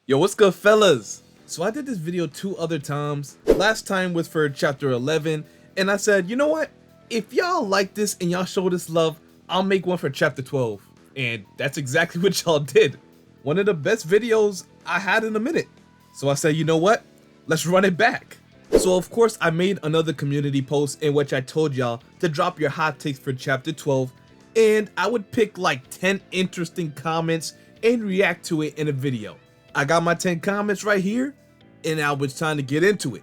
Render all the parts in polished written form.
Yo, what's good, fellas? So I did this video 2 other times. Last time was for chapter 11, and I said, you know what? If y'all like this and y'all show this love, I'll make one for chapter 12. And that's exactly what y'all did. One of the best videos I had in a minute. So I said, you know what? Let's run it back. So of course I made another community post in which I told y'all to drop your hot takes for chapter 12, and I would pick like 10 interesting comments and react to it in a video. I got my 10 comments right here, and now it's time to get into it.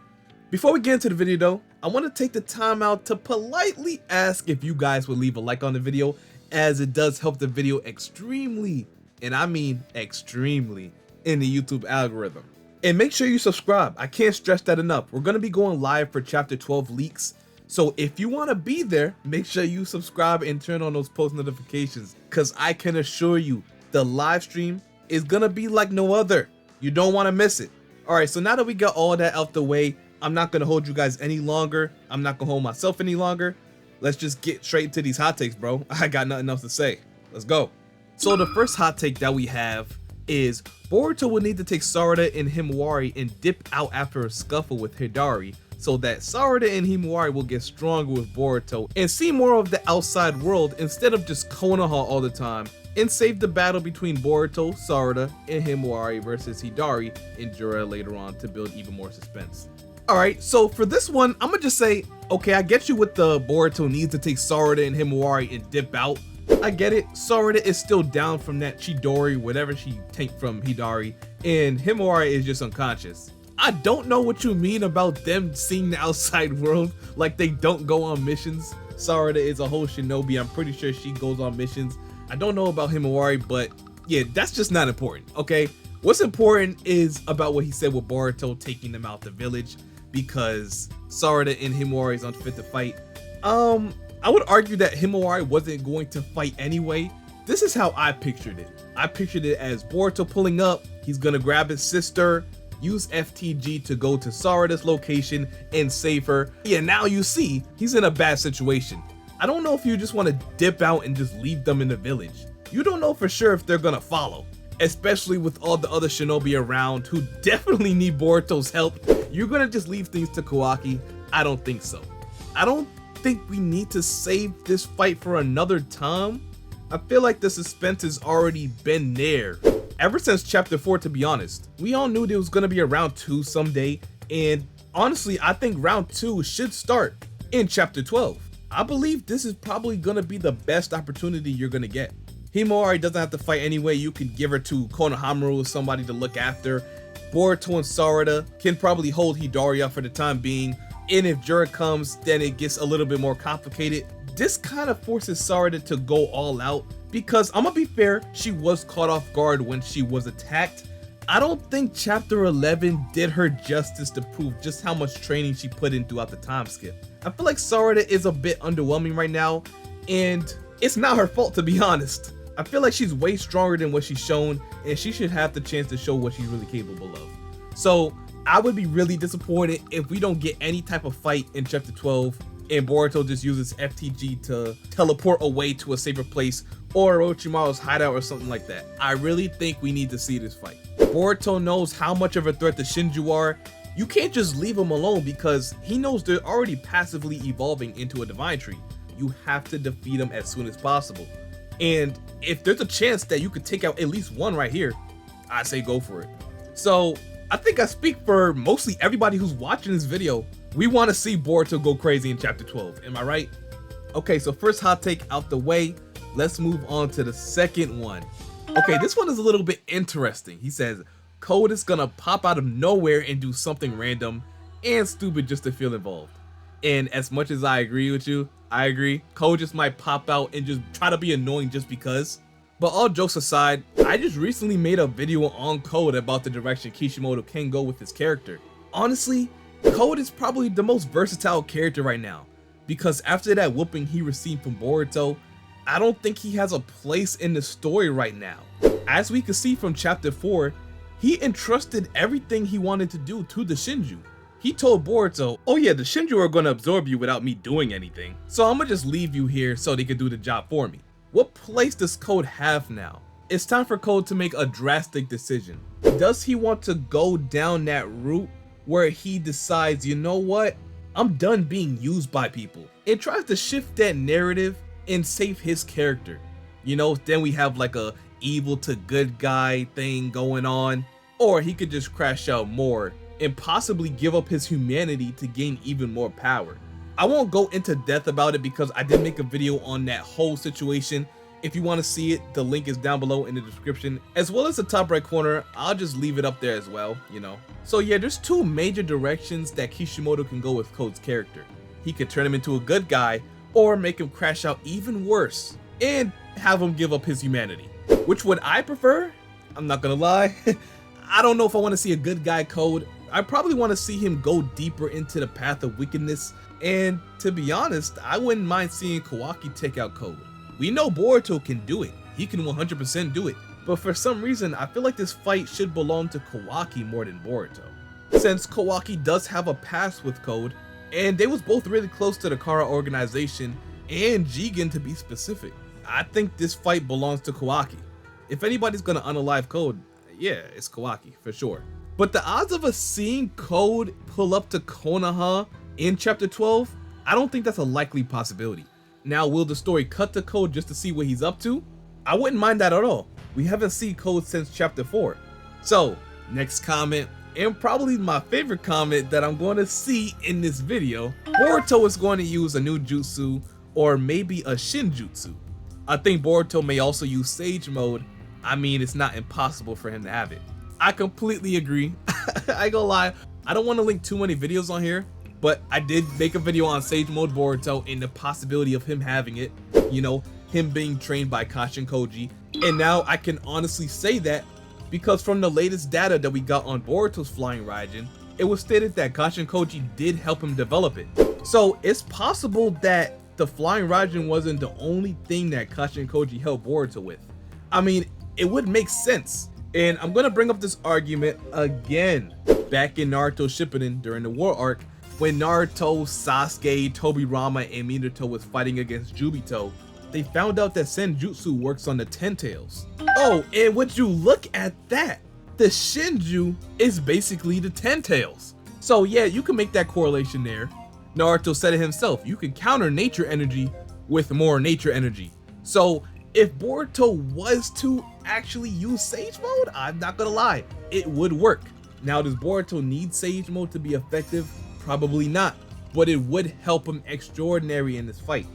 Before we get into the video though, I want to take the time out to politely ask if you guys would leave a like on the video, as it does help the video extremely, and I mean extremely, in the YouTube algorithm. And make sure you subscribe. I can't stress that enough. We're going to be going live for chapter 12 leaks. So if you want to be there, make sure you subscribe and turn on those post notifications, because I can assure you the live stream is going to be like no other. You don't want to miss it. All right, so now that we got all that out the way, I'm not going to hold you guys any longer. I'm not going to hold myself any longer. Let's just get straight into these hot takes, bro. I got nothing else to say. Let's go. So the first hot take that we have is Boruto will need to take Sarada and Himawari and dip out after a scuffle with Hidari, so that Sarada and Himawari will get stronger with Boruto and see more of the outside world instead of just Konoha all the time, and save the battle between Boruto, Sarada, and Himawari versus Hidari and Jura later on to build even more suspense. Alright, so for this one, I'm gonna just say, okay, I get you with the Boruto needs to take Sarada and Himawari and dip out. I get it. Sarada is still down from that Chidori, whatever she tanked from Hidari, and Himawari is just unconscious. I don't know what you mean about them seeing the outside world, like they don't go on missions. Sarada is a whole shinobi. I'm pretty sure she goes on missions. I don't know about Himawari, but yeah, that's just not important, okay? What's important is about what he said with Boruto taking them out the village, because Sarada and Himawari is unfit to fight. I would argue that Himawari wasn't going to fight anyway. This is how I pictured it. I pictured it as Boruto pulling up, he's gonna grab his sister, use FTG to go to Sarada's location and save her. Yeah, now you see, he's in a bad situation. I don't know if you just want to dip out and just leave them in the village. You don't know for sure if they're gonna follow, especially with all the other shinobi around who definitely need Boruto's help. You're gonna just leave things to Kawaki? I don't think so. I don't think we need to save this fight for another time. I feel like the suspense has already been there ever since chapter 4, to be honest. We all knew there was gonna be a round 2 someday, and honestly I think round 2 should start in chapter 12. I believe this is probably gonna be the best opportunity you're gonna get. Himawari doesn't have to fight anyway. You can give her to Konohamaru as somebody to look after. Boruto and Sarada can probably hold Hidari up for the time being, and if Jura comes, then it gets a little bit more complicated. This kind of forces Sarada to go all out, because I'm gonna be fair, she was caught off guard when she was attacked. I don't think chapter 11 did her justice to prove just how much training she put in throughout the time skip. I feel like Sarada is a bit underwhelming right now, and it's not her fault, to be honest. I feel like she's way stronger than what she's shown, and she should have the chance to show what she's really capable of. So I would be really disappointed if we don't get any type of fight in chapter 12 and Boruto just uses FTG to teleport away to a safer place, or Orochimaru's hideout or something like that. I really think we need to see this fight. Boruto knows how much of a threat the Shinju are. You can't just leave him alone, because he knows they're already passively evolving into a divine tree. You have to defeat them as soon as possible. And if there's a chance that you could take out at least one right here, I say go for it. So I think I speak for mostly everybody who's watching this video. We want to see Boruto go crazy in chapter 12, am I right? Okay, so first hot take out the way, let's move on to the second one. Okay, this one is a little bit interesting. He says, Code is gonna pop out of nowhere and do something random and stupid just to feel involved. And as much as I agree with you, I agree, Code just might pop out and just try to be annoying just because. But all jokes aside, I just recently made a video on Code about the direction Kishimoto can go with his character. Honestly, Code is probably the most versatile character right now, because after that whooping he received from Boruto, I don't think he has a place in the story right now. As we can see from chapter 4, he entrusted everything he wanted to do to the Shinju. He told Boruto, oh yeah, the Shinju are gonna absorb you without me doing anything, so I'm gonna just leave you here so they can do the job for me. What place does Code have now? It's time for Code to make a drastic decision. Does he want to go down that route where he decides, you know what, I'm done being used by people, and tries to shift that narrative and save his character? You know, then we have like a evil to good guy thing going on. Or he could just crash out more and possibly give up his humanity to gain even more power. I won't go into depth about it because I did make a video on that whole situation. If you want to see it, the link is down below in the description, as well as the top right corner. I'll just leave it up there as well, you know. So yeah, there's two major directions that Kishimoto can go with Code's character. He could turn him into a good guy, or make him crash out even worse and have him give up his humanity. Which would I prefer? I'm not gonna lie. I don't know if I want to see a good guy Code. I probably want to see him go deeper into the path of wickedness, and to be honest, I wouldn't mind seeing Kawaki take out Code. We know Boruto can do it, he can 100% do it, but for some reason I feel like this fight should belong to Kawaki more than Boruto. Since Kawaki does have a past with Code, and they was both really close to the Kara organization and Jigen to be specific, I think this fight belongs to Kawaki. If anybody's gonna unalive Code, yeah, it's Kawaki for sure. But the odds of us seeing Code pull up to Konoha in chapter 12, I don't think that's a likely possibility. Now, will the story cut to Code just to see what he's up to? I wouldn't mind that at all. We haven't seen Code since chapter 4. So, next comment, and probably my favorite comment that I'm going to see in this video, Boruto is going to use a new jutsu, or maybe a Shinjutsu. I think Boruto may also use Sage Mode. I mean, it's not impossible for him to have it. I completely agree. I ain't gonna lie, I don't want to link too many videos on here, but I did make a video on Sage Mode Boruto and the possibility of him having it, you know, him being trained by Kashin Koji. And now I can honestly say that because from the latest data that we got on Boruto's Flying Raijin, it was stated that Kashin Koji did help him develop it. So it's possible that the Flying Raijin wasn't the only thing that Kashin Koji helped Boruto with. I mean, it would make sense. And I'm gonna bring up this argument again. Back in Naruto Shippuden during the war arc, when Naruto, Sasuke, Tobirama, and Minato was fighting against Jubito, they found out that Senjutsu works on the Ten Tails. Oh, and would you look at that? The Shinju is basically the Ten Tails. So yeah, you can make that correlation there. Naruto said it himself, you can counter nature energy with more nature energy. So if Boruto was to actually use Sage Mode, I'm not gonna lie, it would work. Now, does Boruto need Sage Mode to be effective? Probably not, but it would help him extraordinary in this fight.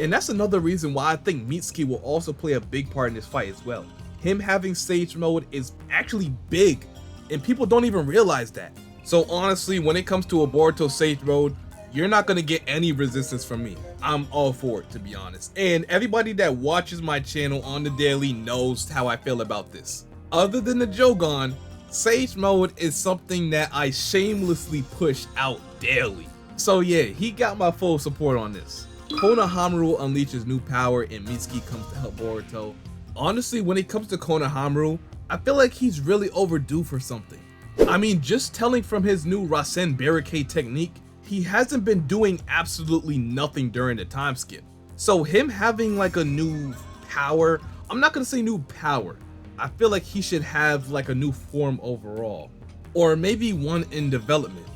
And that's another reason why I think Mitsuki will also play a big part in this fight as well. Him having Sage Mode is actually big, and people don't even realize that. So honestly, when it comes to a Boruto Sage Mode, you're not gonna get any resistance from me. I'm all for it, to be honest. And everybody that watches my channel on the daily knows how I feel about this. Other than the Jogan, Sage Mode is something that I shamelessly push out daily. So yeah, he got my full support on this. Konohamaru unleashes new power and Mitsuki comes to help Boruto. Honestly, when it comes to Konohamaru, I feel like he's really overdue for something. I mean, just telling from his new Rasen barricade technique, he hasn't been doing absolutely nothing during the time skip. So him having like a new power, I'm not gonna say new power, I feel like he should have like a new form overall, or maybe one in development.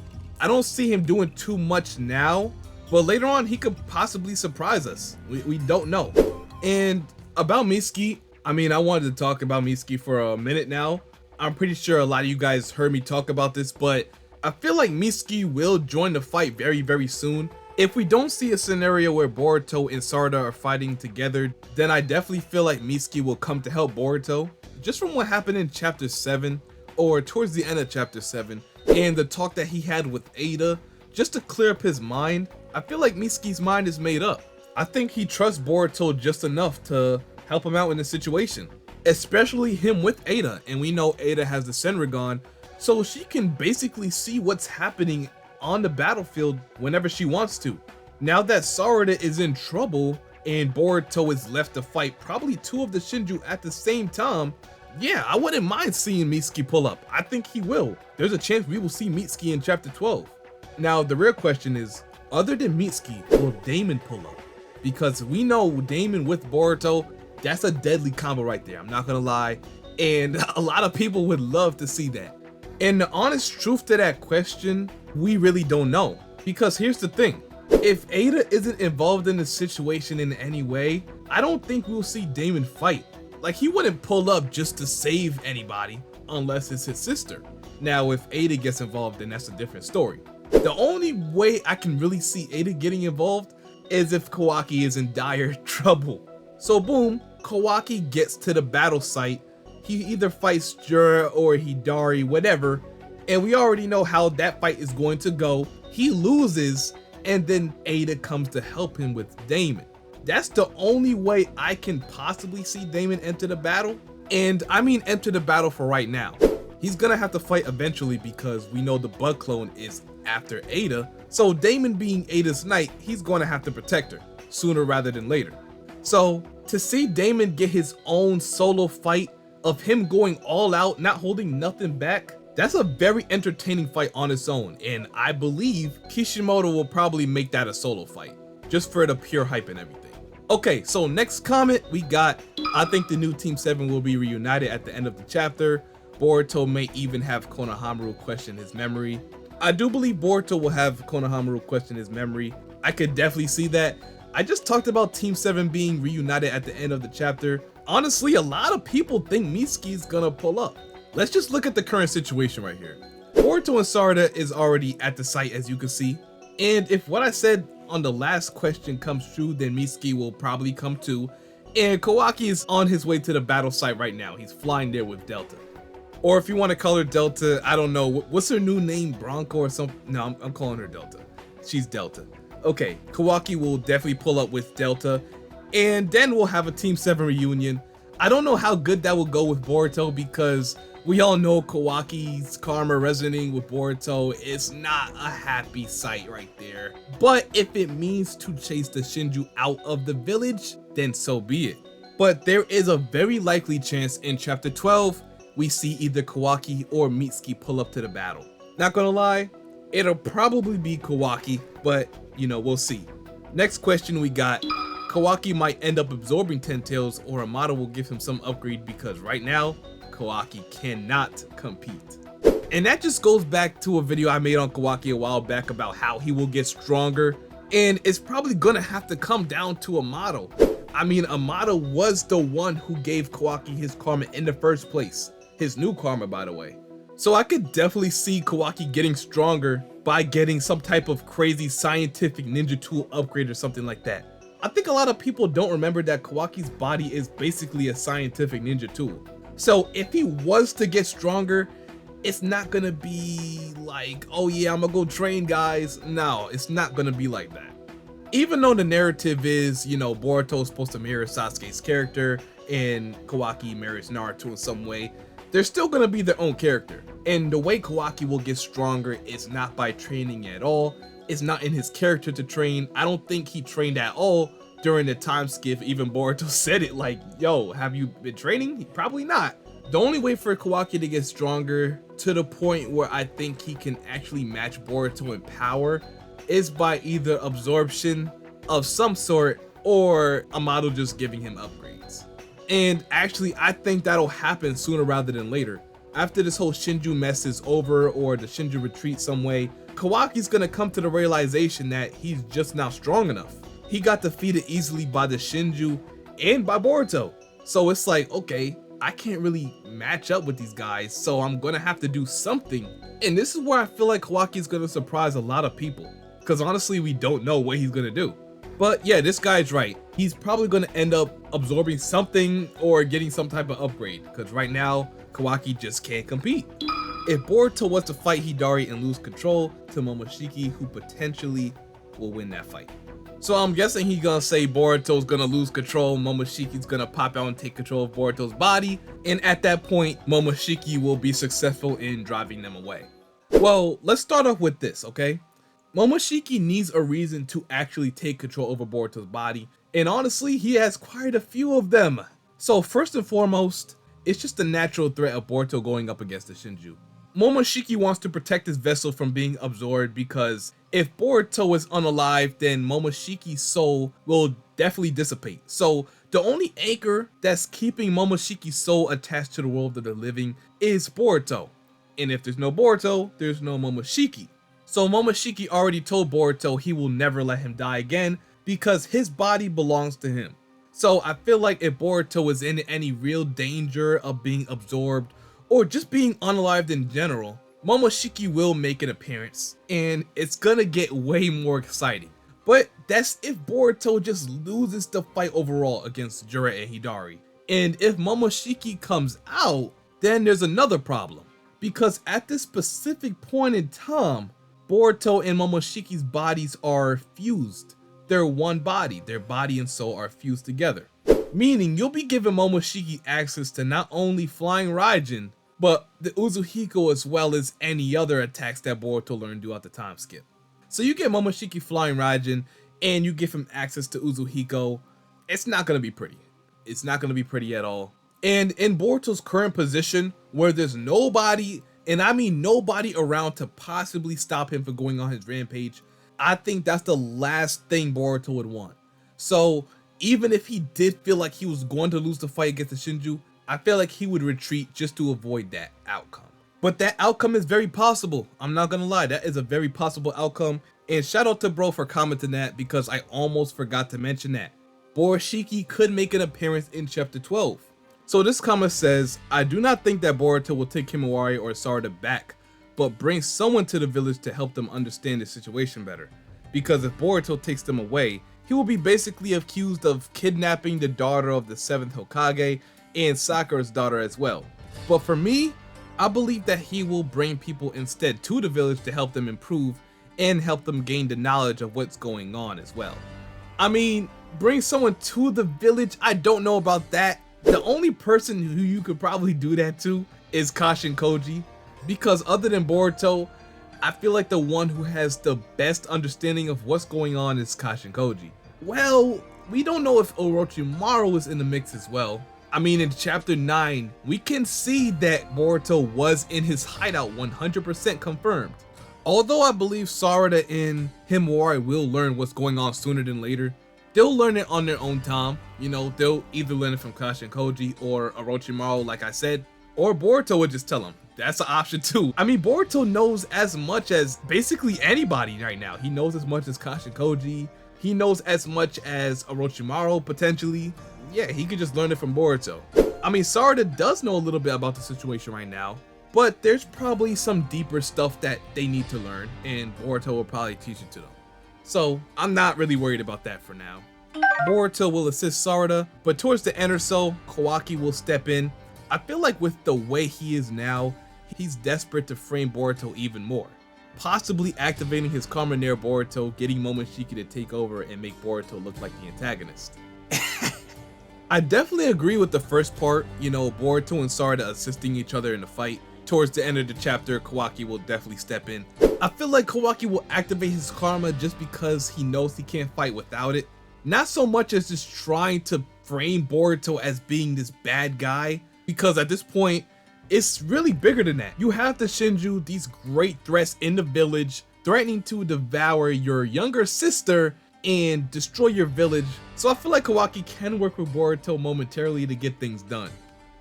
I don't see him doing too much now, but later on he could possibly surprise us. We don't know. And about Mitsuki, I mean, I wanted to talk about Mitsuki for a minute now. I'm pretty sure a lot of you guys heard me talk about this, but I feel like Mitsuki will join the fight very, very soon. If we don't see a scenario where Boruto and Sarada are fighting together, then I definitely feel like Mitsuki will come to help Boruto. Just from what happened in chapter 7, or towards the end of chapter 7, and the talk that he had with Ada, just to clear up his mind, I feel like Mitsuki's mind is made up. I think he trusts Boruto just enough to help him out in the situation, especially him with Ada, and we know Ada has the Senringan, so she can basically see what's happening on the battlefield whenever she wants to. Now that Sarada is in trouble and Boruto is left to fight probably two of the Shinju at the same time, yeah, I wouldn't mind seeing Mitsuki pull up. I think he will. There's a chance we will see Mitsuki in chapter 12. Now the real question is, other than Mitsuki, will Damon pull up? Because we know Damon with Boruto, That's a deadly combo right there, I'm not gonna lie. And a lot of people would love to see that. And the honest truth to that question, we really don't know. Because here's the thing, if Ada isn't involved in the situation in any way, I don't think we'll see Damon fight. Like, he wouldn't pull up just to save anybody unless it's his sister. Now, if Ada gets involved, then that's a different story. The only way I can really see Ada getting involved is if Kawaki is in dire trouble. So boom, Kawaki gets to the battle site. He either fights Jura or Hidari, whatever, and we already know how that fight is going to go. He loses, and then Ada comes to help him with Damon. That's the only way I can possibly see Damon enter the battle. And I mean enter the battle for right now. He's gonna have to fight eventually because we know the Bug Clone is after Ada. So Damon being Ada's knight, he's gonna have to protect her sooner rather than later. So to see Damon get his own solo fight of him going all out, not holding nothing back, that's a very entertaining fight on its own. And I believe Kishimoto will probably make that a solo fight just for the pure hype and everything. Okay, so next comment we got, I think the new Team 7 will be reunited at the end of the chapter. Boruto may even have Konohamaru question his memory. I do believe Boruto will have Konohamaru question his memory. I could definitely see that. I just talked about Team 7 being reunited at the end of the chapter. Honestly, a lot of people think Mitsuki is gonna pull up. Let's just look at the current situation right here. Boruto and Sarada is already at the site, as you can see. And if what I said on the last question comes true, then Mitsuki will probably come too. And Kawaki is on his way to the battle site right now. He's flying there with Delta. Or if you want to call her Delta, I don't know, what's her new name, Bronco or something? No, I'm calling her Delta. She's Delta. Okay, Kawaki will definitely pull up with Delta, and then we'll have a Team 7 reunion. I don't know how good that will go with Boruto because we all know Kawaki's karma resonating with Boruto. It's not a happy sight right there. But if it means to chase the Shinju out of the village, then so be it. But there is a very likely chance in chapter 12, we see either Kawaki or Mitsuki pull up to the battle. Not gonna lie, it'll probably be Kawaki, but you know, we'll see. Next question we got, Kawaki might end up absorbing 10 tails or Amada will give him some upgrade because right now, Kawaki cannot compete. And that just goes back to a video I made on Kawaki a while back about how he will get stronger, and it's probably gonna have to come down to Amada. I mean, Amada was the one who gave Kawaki his karma in the first place. His new karma, by the way. So I could definitely see Kawaki getting stronger by getting some type of crazy scientific ninja tool upgrade or something like that. I think a lot of people don't remember that Kawaki's body is basically a scientific ninja tool. So if he was to get stronger, it's not gonna be like, oh yeah, I'm gonna go train guys. No, it's not gonna be like that. Even though the narrative is, you know, Boruto's supposed to mirror Sasuke's character and Kawaki mirrors Naruto in some way, they're still gonna be their own character. And the way Kawaki will get stronger is not by training at all. It's not in his character to train. I don't think he trained at all during the time skip. Even Boruto said it like, yo, have you been training? Probably not. The only way for Kawaki to get stronger to the point where I think he can actually match Boruto in power is by either absorption of some sort or Amado just giving him upgrades. And actually, I think that'll happen sooner rather than later. After this whole Shinju mess is over or the Shinju retreat some way, Kawaki's gonna come to the realization that he's just not strong enough. He got defeated easily by the Shinju and by Boruto. So it's like, okay, I can't really match up with these guys, so I'm gonna have to do something. And this is where I feel like Kawaki's gonna surprise a lot of people, because honestly, we don't know what he's gonna do. But yeah, this guy's right. He's probably gonna end up absorbing something or getting some type of upgrade, because right now, Kawaki just can't compete. If Boruto was to fight Hidari and lose control to Momoshiki, who potentially will win that fight. So I'm guessing he's gonna say Boruto's gonna lose control, Momoshiki's gonna pop out and take control of Boruto's body, and at that point, Momoshiki will be successful in driving them away. Well, let's start off with this, okay? Momoshiki needs a reason to actually take control over Boruto's body, and honestly, he has quite a few of them. So first and foremost, it's just the natural threat of Boruto going up against the Shinju. Momoshiki wants to protect his vessel from being absorbed because if Boruto is unalive, then Momoshiki's soul will definitely dissipate. So The only anchor that's keeping Momoshiki's soul attached to the world of the living is Boruto. And if there's no Boruto, there's no Momoshiki. So Momoshiki already told Boruto he will never let him die again because his body belongs to him. So I feel like if Boruto is in any real danger of being absorbed or just being unalived in general, Momoshiki will make an appearance and it's gonna get way more exciting. But that's if Boruto just loses the fight overall against Jura and Hidari. And if Momoshiki comes out, then there's another problem. Because at this specific point in time, Boruto and Momoshiki's bodies are fused. They're one body, their body and soul are fused together. Meaning you'll be giving Momoshiki access to not only Flying Raijin, but the Uzuhiko as well as any other attacks that Boruto learned throughout the time skip. So you get Momoshiki Flying Raijin and you give him access to Uzuhiko, it's not gonna be pretty. It's not gonna be pretty at all. And in Boruto's current position, where there's nobody, and I mean nobody around to possibly stop him from going on his rampage, I think that's the last thing Boruto would want. So even if he did feel like he was going to lose the fight against the Shinju, I feel like he would retreat just to avoid that outcome. But that outcome is very possible. I'm not gonna lie, that is a very possible outcome. And shout out to bro for commenting that because I almost forgot to mention that. Momoshiki could make an appearance in chapter 12. So this comment says, I do not think that Boruto will take Himawari or Sarada back, but bring someone to the village to help them understand the situation better. Because if Boruto takes them away, he will be basically accused of kidnapping the daughter of the 7th Hokage and Sakura's daughter as well. But for me, I believe that he will bring people instead to the village to help them improve and help them gain the knowledge of what's going on as well. I mean, bring someone to the village, I don't know about that. The only person who you could probably do that to is Kashin Koji, because other than Boruto, I feel like the one who has the best understanding of what's going on is Kashin Koji. Well, we don't know if Orochimaru is in the mix as well. I mean, in chapter 9, we can see that Boruto was in his hideout, 100% confirmed. Although I believe Sarada and Himawari will learn what's going on sooner than later, they'll learn it on their own time. You know, they'll either learn it from Kashin Koji or Orochimaru, like I said, or Boruto would just tell them. That's an option too. I mean, Boruto knows as much as basically anybody right now. He knows as much as Kashin Koji. He knows as much as Orochimaru potentially. Yeah, he could just learn it from Boruto. I mean, Sarada does know a little bit about the situation right now, but there's probably some deeper stuff that they need to learn, and Boruto will probably teach it to them. So I'm not really worried about that for now. Boruto will assist Sarada, but towards the end or so, Kawaki will step in. I feel like with the way he is now, he's desperate to frame Boruto even more. Possibly activating his karma near Boruto, getting Momoshiki to take over and make Boruto look like the antagonist. I definitely agree with the first part, you know, Boruto and Sarada assisting each other in the fight. Towards the end of the chapter, Kawaki will definitely step in. I feel like Kawaki will activate his karma just because he knows he can't fight without it. Not so much as just trying to frame Boruto as being this bad guy, because at this point, it's really bigger than that. You have the Shinju, these great threats in the village, threatening to devour your younger sister and destroy your village. So I feel like Kawaki can work with Boruto momentarily to get things done.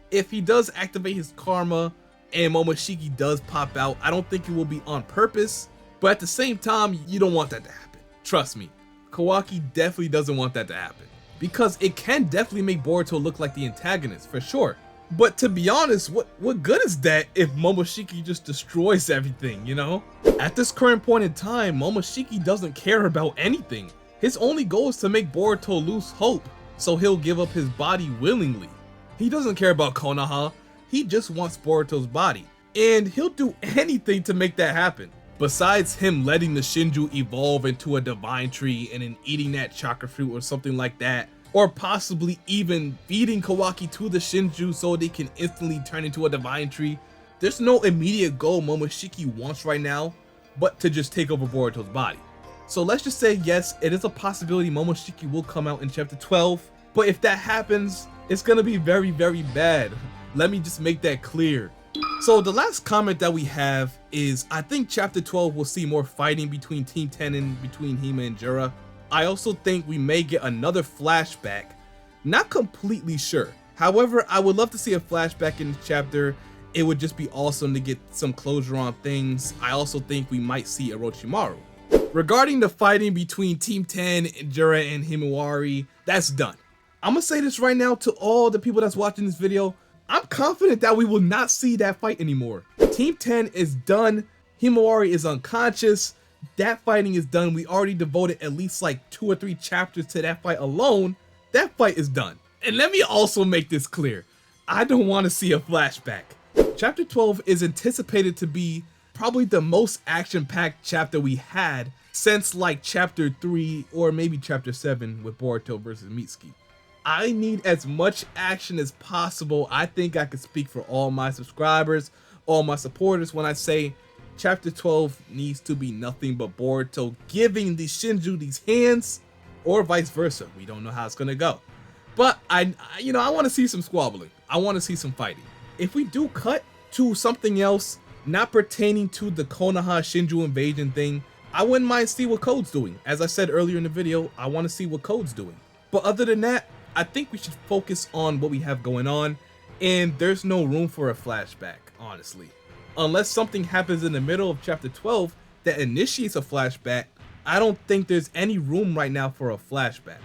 If he does activate his karma and Momoshiki does pop out, I don't think it will be on purpose, but at the same time, you don't want that to happen. Trust me, Kawaki definitely doesn't want that to happen, because it can definitely make Boruto look like the antagonist for sure. But to be honest, what good is that if Momoshiki just destroys everything, you know? At this current point in time, Momoshiki doesn't care about anything. His only goal is to make Boruto lose hope, so he'll give up his body willingly. He doesn't care about Konoha, he just wants Boruto's body, and he'll do anything to make that happen. Besides him letting the Shinju evolve into a divine tree and then eating that chakra fruit or something like that, or possibly even feeding Kawaki to the Shinju so they can instantly turn into a divine tree, there's no immediate goal Momoshiki wants right now but to just take over Boruto's body. So let's just say yes, it is a possibility Momoshiki will come out in chapter 12, but if that happens, it's gonna be very, very bad. Let me just make that clear. So the last comment that we have is, I think chapter 12 will see more fighting between Team 10 and between Hime and Jura. I also think we may get another flashback, Not completely sure. However, I would love to see a flashback in this chapter. It would just be awesome to get some closure on things. I also think we might see Orochimaru. Regarding the fighting between Team 10, Jura and Himawari, that's done. I'm gonna say this right now to all the people that's watching this video. I'm confident that we will not see that fight anymore. Team 10 is done. Himawari is unconscious. That fighting is done. We already devoted at least like 2 or 3 chapters to that fight alone. That fight is done. And let me also make this clear. I don't want to see a flashback. Chapter 12 is anticipated to be probably the most action-packed chapter we had since like chapter 3 or maybe chapter 7 with Boruto versus Mitsuki. I need as much action as possible. I think I can speak for all my subscribers, all my supporters when I say chapter 12 needs to be nothing but Boruto giving the Shinju these hands, or vice versa. We don't know how it's gonna go. But I want to see some squabbling. I want to see some fighting. If we do cut to something else not pertaining to the Konoha Shinju invasion thing, I wouldn't mind see what Code's doing. As I said earlier in the video, I want to see what Code's doing. But other than that, I think we should focus on what we have going on, and there's no room for a flashback, honestly. Unless something happens in the middle of chapter 12 that initiates a flashback, I don't think there's any room right now for a flashback.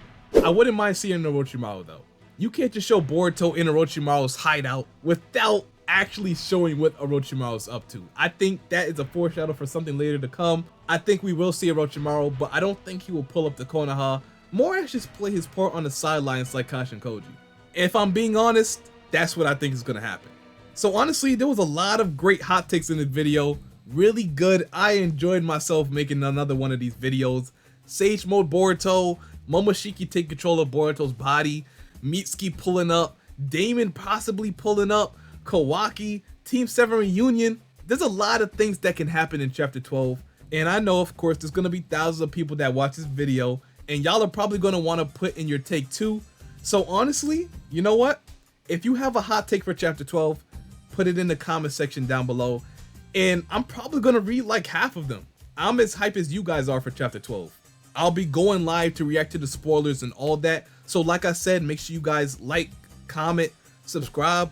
I wouldn't mind seeing Orochimaru though. You can't just show Boruto in Orochimaru's hideout without actually showing what Orochimaru's up to. I think that is a foreshadow for something later to come. I think we will see Orochimaru, but I don't think he will pull up to Konoha. More as just play his part on the sidelines like Kashin Koji. If I'm being honest, that's what I think is gonna happen. So honestly, there was a lot of great hot takes in this video. Really good. I enjoyed myself making another one of these videos. Sage Mode Boruto, Momoshiki take control of Boruto's body, Mitsuki pulling up, Damon possibly pulling up, Kawaki, Team 7 reunion. There's a lot of things that can happen in chapter 12. And I know, of course, there's gonna be thousands of people that watch this video, and y'all are probably gonna wanna put in your take too. So honestly, you know what? If you have a hot take for chapter 12, put it in the comment section down below. And I'm probably gonna read like half of them. I'm as hype as you guys are for chapter 12. I'll be going live to react to the spoilers and all that. So like I said, make sure you guys like, comment, subscribe,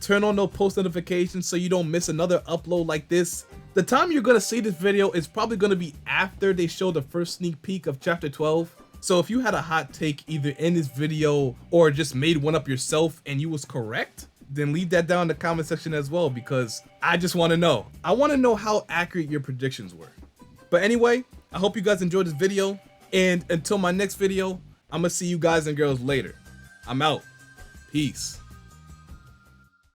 turn on those post notifications so you don't miss another upload like this. The time you're gonna see this video is probably gonna be after they show the first sneak peek of chapter 12. So if you had a hot take either in this video or just made one up yourself and you was correct, then leave that down in the comment section as well, because I just want to know. I want to know how accurate your predictions were. But anyway, I hope you guys enjoyed this video, and until my next video, I'm gonna see you guys and girls later. I'm out. Peace.